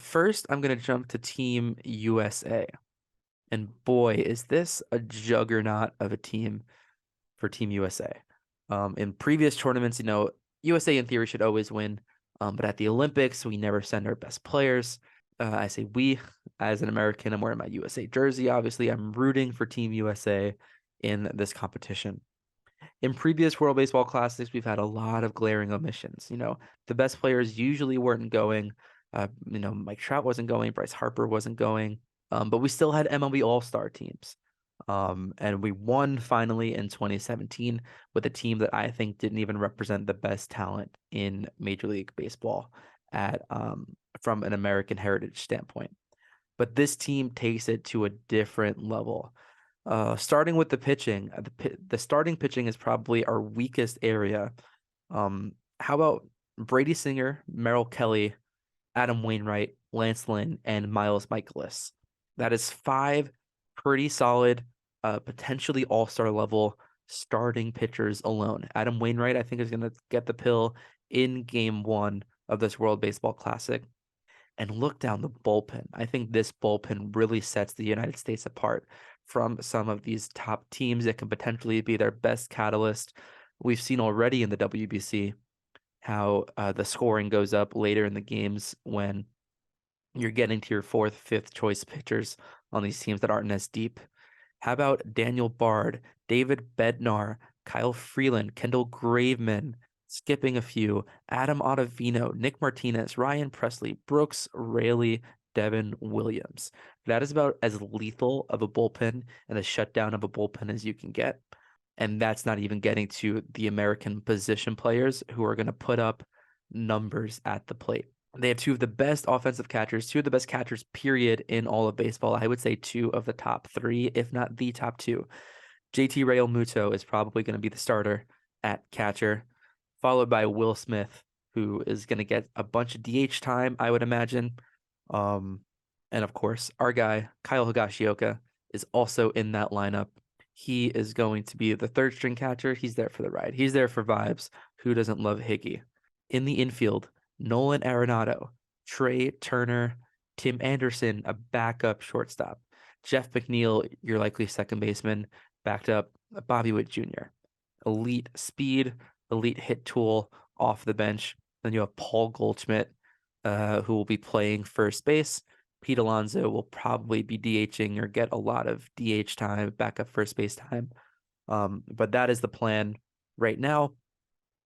First, I'm going to jump to Team USA. And boy, is this a juggernaut of a team for Team USA. In previous tournaments, USA in theory should always win. But at the Olympics, we never send our best players. I say we, as an American, I'm wearing my USA jersey. Obviously, I'm rooting for Team USA in this competition. In previous World Baseball Classics, we've had a lot of glaring omissions. The best players usually weren't going. Mike Trout wasn't going, Bryce Harper wasn't going, but we still had MLB All-Star teams. And we won finally in 2017 with a team that I think didn't even represent the best talent in Major League Baseball at from an American heritage standpoint. But this team takes it to a different level. Starting with the pitching, the starting pitching is probably our weakest area. How about Brady Singer, Merrill Kelly, Adam Wainwright, Lance Lynn, and Miles Michaelis? That is five pretty solid, potentially all-star level starting pitchers alone. Adam Wainwright, I think, is going to get the pill in game one of this World Baseball Classic. And look down the bullpen. I think this bullpen really sets the United States apart from some of these top teams that can potentially be their best catalyst. We've seen already in the WBC how the scoring goes up later in the games when you're getting to your fourth, fifth choice pitchers on these teams that aren't as deep. How about Daniel Bard, David Bednar, Kyle Freeland, Kendall Graveman, skipping a few, Adam Ottavino, Nick Martinez, Ryan Presley, Brooks Raley, Devin Williams. That is about as lethal of a bullpen and a shutdown of a bullpen as you can get. And that's not even getting to the American position players who are going to put up numbers at the plate. They have two of the best offensive catchers, two of the best catchers, period, in all of baseball. I would say two of the top three, if not the top two. JT Realmuto is probably going to be the starter at catcher, followed by Will Smith, who is going to get a bunch of DH time, I would imagine. And of course, our guy, Kyle Higashioka, is also in that lineup. He is going to be the third string catcher. He's there for the ride. He's there for vibes. Who doesn't love Higgy? In the infield, Nolan Arenado, Trey Turner, Tim Anderson, a backup shortstop. Jeff McNeil, your likely second baseman, backed up Bobby Witt Jr. Elite speed, elite hit tool off the bench. Then you have Paul Goldschmidt, who will be playing first base. Pete Alonso will probably be DHing or get a lot of DH time, backup first base time. But that is the plan right now,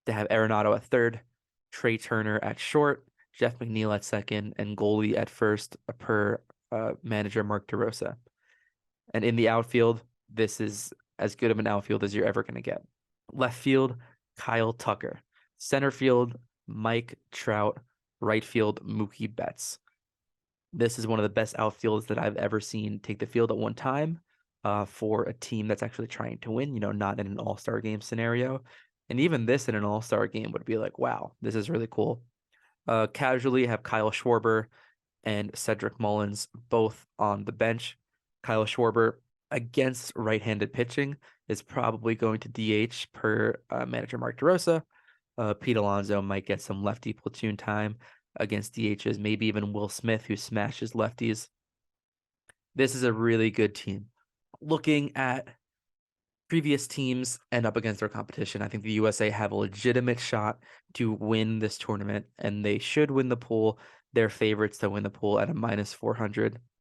to have Arenado at third, Trey Turner at short, Jeff McNeil at second, and goalie at first, per manager Mark DeRosa. And in the outfield, this is as good of an outfield as you're ever going to get. Left field, Kyle Tucker. Center field, Mike Trout. Right field, Mookie Betts. This is one of the best outfields that I've ever seen take the field at one time for a team that's actually trying to win, not in an all-star game scenario. And even this in an all-star game would be like, wow, this is really cool. Casually have Kyle Schwarber and Cedric Mullins both on the bench. Kyle Schwarber, against right-handed pitching, is probably going to DH per manager Mark DeRosa. Pete Alonso might get some lefty platoon time against DHs, maybe even Will Smith, who smashes lefties. This is a really good team. Looking at previous teams and up against their competition, I think the USA have a legitimate shot to win this tournament, and they should win the pool. They're favorites to win the pool at a -400.